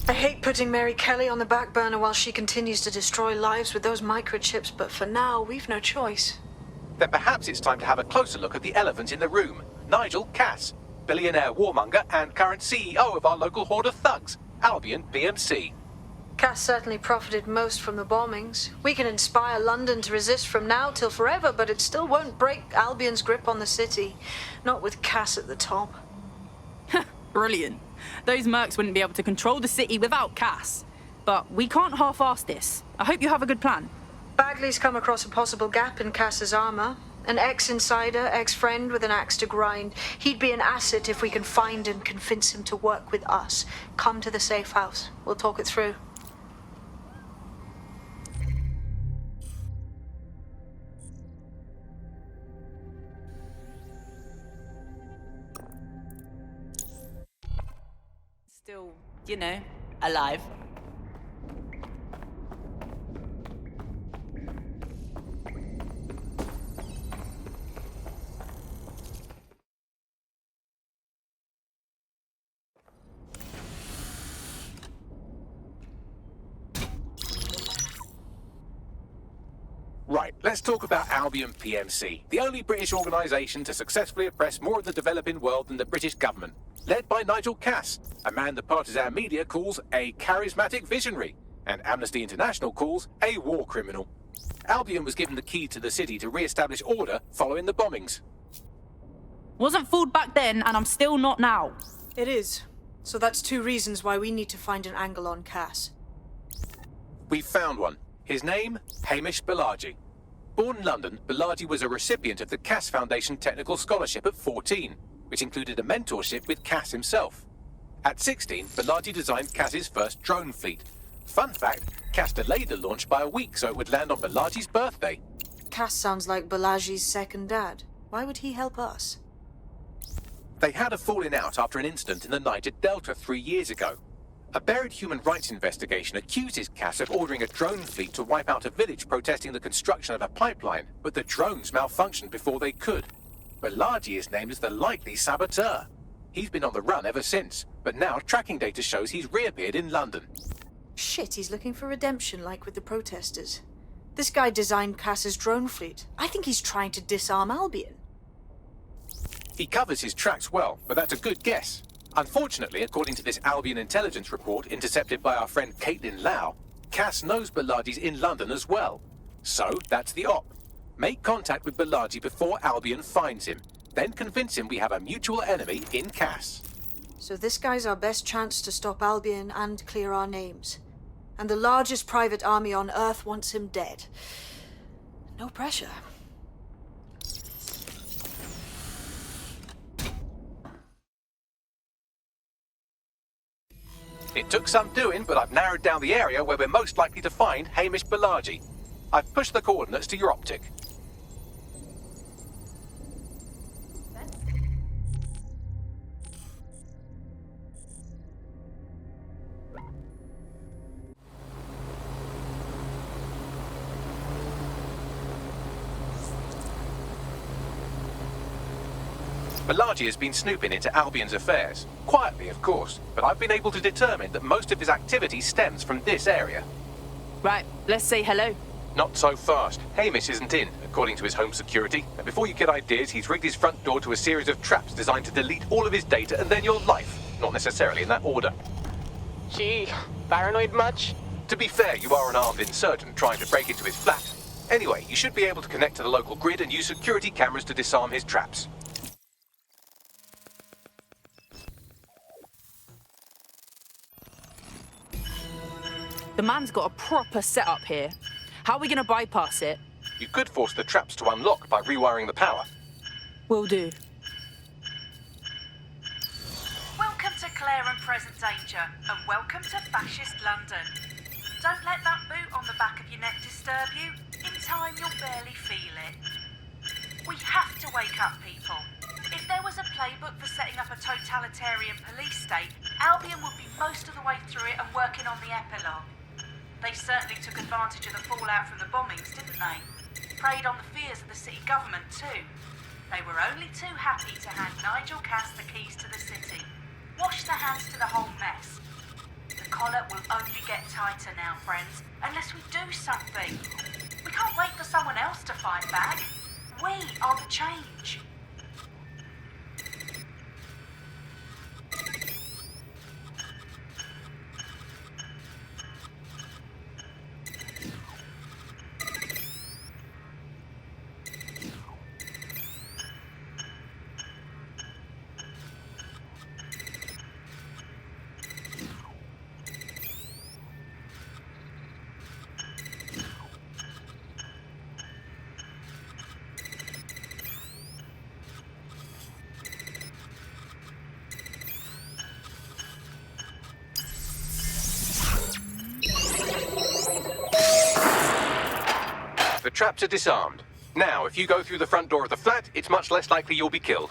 I hate putting Mary Kelly on the back burner while she continues to destroy lives with those microchips, but for now, we've no choice. Then perhaps it's time to have a closer look at the elephant in the room. Nigel Cass, billionaire warmonger and current CEO of our local horde of thugs, Albion PMC. Cass certainly profited most from the bombings. We can inspire London to resist from now till forever, but it still won't break Albion's grip on the city. Not with Cass at the top. Brilliant. Those mercs wouldn't be able to control the city without Cass. But we can't half-ass this. I hope you have a good plan. Bagley's come across a possible gap in Cass's armor. An ex-insider, ex-friend with an axe to grind. He'd be an asset if we can find and convince him to work with us. Come to the safe house. We'll talk it through. Still, you know, alive. Right, let's talk about Albion PMC, the only British organisation to successfully oppress more of the developing world than the British government. Led by Nigel Cass, a man the partisan media calls a charismatic visionary, and Amnesty International calls a war criminal. Albion was given the key to the city to re-establish order following the bombings. Wasn't fooled back then, and I'm still not now. It is. So that's 2 reasons why we need to find an angle on Cass. We've found one. His name, Hamish Balaji. Born in London, Balaji was a recipient of the Cass Foundation Technical Scholarship at 14, which included a mentorship with Cass himself. At 16, Balaji designed Cass's first drone fleet. Fun fact, Cass delayed the launch by a week so it would land on Balaji's birthday. Cass sounds like Balaji's second dad. Why would he help us? They had a falling out after an incident in the Niger Delta 3 years ago. A buried human rights investigation accuses Cass of ordering a drone fleet to wipe out a village protesting the construction of a pipeline, but the drones malfunctioned before they could. Balaji is named as the likely saboteur. He's been on the run ever since, but now tracking data shows he's reappeared in London. Shit, he's looking for redemption like with the protesters. This guy designed Cass's drone fleet. I think he's trying to disarm Albion. He covers his tracks well, but that's a good guess. Unfortunately, according to this Albion intelligence report intercepted by our friend Caitlin Lau, Cass knows Balaji's in London as well. So, that's the op. Make contact with Balaji before Albion finds him. Then convince him we have a mutual enemy in Cass. So this guy's our best chance to stop Albion and clear our names. And the largest private army on Earth wants him dead. No pressure. It took some doing, but I've narrowed down the area where we're most likely to find Hamish Balaji. I've pushed the coordinates to your optic. Balaji has been snooping into Albion's affairs. Quietly, of course, but I've been able to determine that most of his activity stems from this area. Right, let's say hello. Not so fast. Hamish isn't in, according to his home security. And before you get ideas, he's rigged his front door to a series of traps designed to delete all of his data and then your life. Not necessarily in that order. Gee, paranoid much? To be fair, you are an armed insurgent trying to break into his flat. Anyway, you should be able to connect to the local grid and use security cameras to disarm his traps. The man's got a proper setup here. How are we gonna bypass it? You could force the traps to unlock by rewiring the power. Will do. Welcome to Claire and Present Danger, and welcome to Fascist London. Don't let that boot on the back of your neck disturb you. In time, you'll barely feel it. We have to wake up, people. If there was a playbook for setting up a totalitarian police state, Albion would be most of the way through it and working on the epilogue. They certainly took advantage of the fallout from the bombings, didn't they? Preyed on the fears of the city government too. They were only too happy to hand Nigel Cass the keys to the city. Wash their hands to the whole mess. The collar will only get tighter now, friends, unless we do something. We can't wait for someone else to fight back. We are the change. The traps are disarmed. Now, if you go through the front door of the flat, it's much less likely you'll be killed.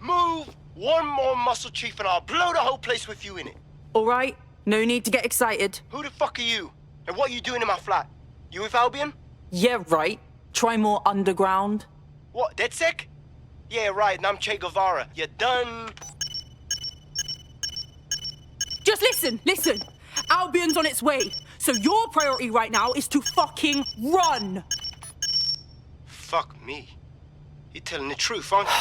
Move one more muscle, Chief, and I'll blow the whole place with you in it. All right, no need to get excited. Who the fuck are you? And what are you doing in my flat? You with Albion? Yeah, right. Try more underground. What, DedSec? Yeah, right, and I'm Che Guevara. You done? Just listen. Albion's on its way. So your priority right now is to fucking run. Fuck me. You're telling the truth, aren't you?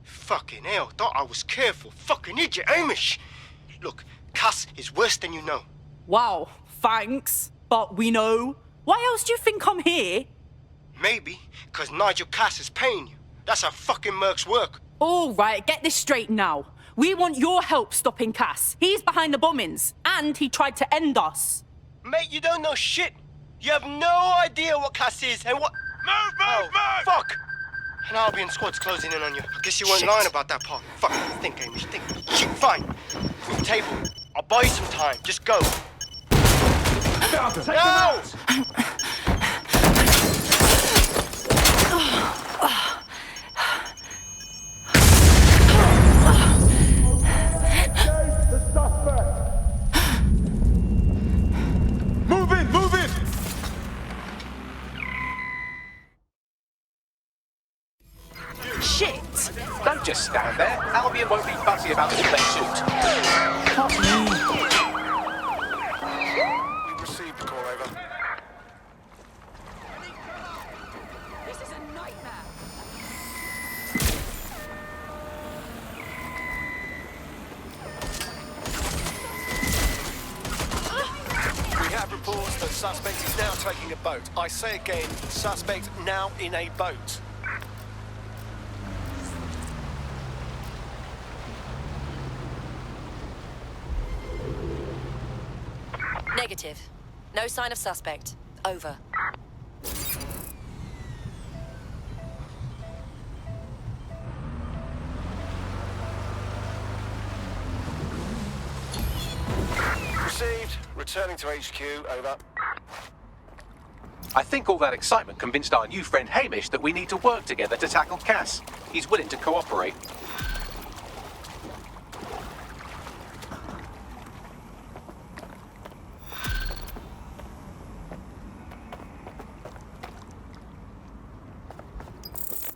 Fucking hell, thought I was careful. Fucking idiot, Amish. Look, Cass is worse than you know. Wow, thanks. But we know. Why else do you think I'm here? Maybe, because Nigel Cass is paying you. That's how fucking mercs work. All right, get this straight now. We want your help stopping Cass. He's behind the bombings, and he tried to end us. Mate, you don't know shit. You have no idea what Cass is and what... Move! Fuck! An Albion squad's closing in on you. I guess you weren't Shit. lying about that part. Fuck, think, Amish, think. Shit, fine. Move the table. I'll buy you some time. Just go. No! Move in! Shit! Don't just stand there. Albion won't be fussy about who they shoot. Fuck me. We've received the call, over. This is a nightmare. We have reports that suspect is now taking a boat. I say again, suspect now in a boat. Negative. No sign of suspect. Over. Received. Returning to HQ, over. I think all that excitement convinced our new friend Hamish that we need to work together to tackle Cass. He's willing to cooperate.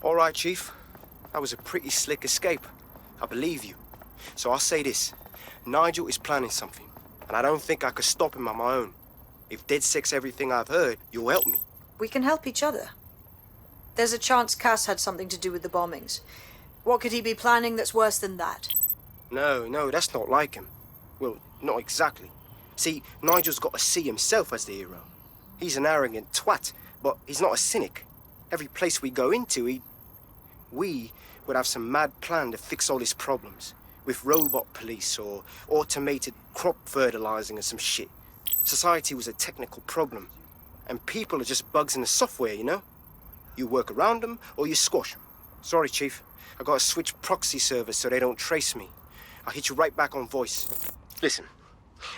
All right, Chief. That was a pretty slick escape. I believe you. So I'll say this. Nigel is planning something, and I don't think I could stop him on my own. If DedSec's everything I've heard, you'll help me. We can help each other. There's a chance Cass had something to do with the bombings. What could he be planning that's worse than that? No, that's not like him. Well, not exactly. See, Nigel's got to see himself as the hero. He's an arrogant twat, but he's not a cynic. Every place we go into, we would have some mad plan to fix all his problems. With robot police or automated crop fertilizing or some shit. Society was a technical problem. And people are just bugs in the software, you know? You work around them or you squash them. Sorry, Chief. I gotta switch proxy servers so they don't trace me. I'll hit you right back on voice. Listen,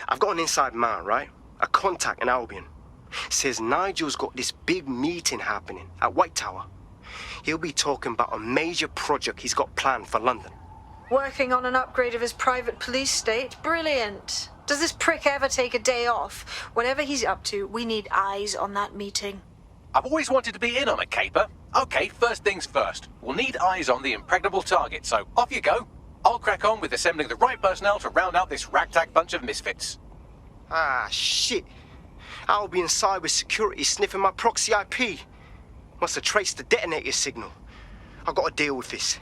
I've got an inside man, right? A contact in Albion. Says Nigel's got this big meeting happening at White Tower. He'll be talking about a major project he's got planned for London. Working on an upgrade of his private police state? Brilliant. Does this prick ever take a day off? Whatever he's up to, we need eyes on that meeting. I've always wanted to be in on a caper. Okay, first things first. We'll need eyes on the impregnable target, so off you go. I'll crack on with assembling the right personnel to round out this ragtag bunch of misfits. Ah, shit. I'll be in cybersecurity sniffing my proxy IP. Must have traced the detonator signal. I've got to deal with this.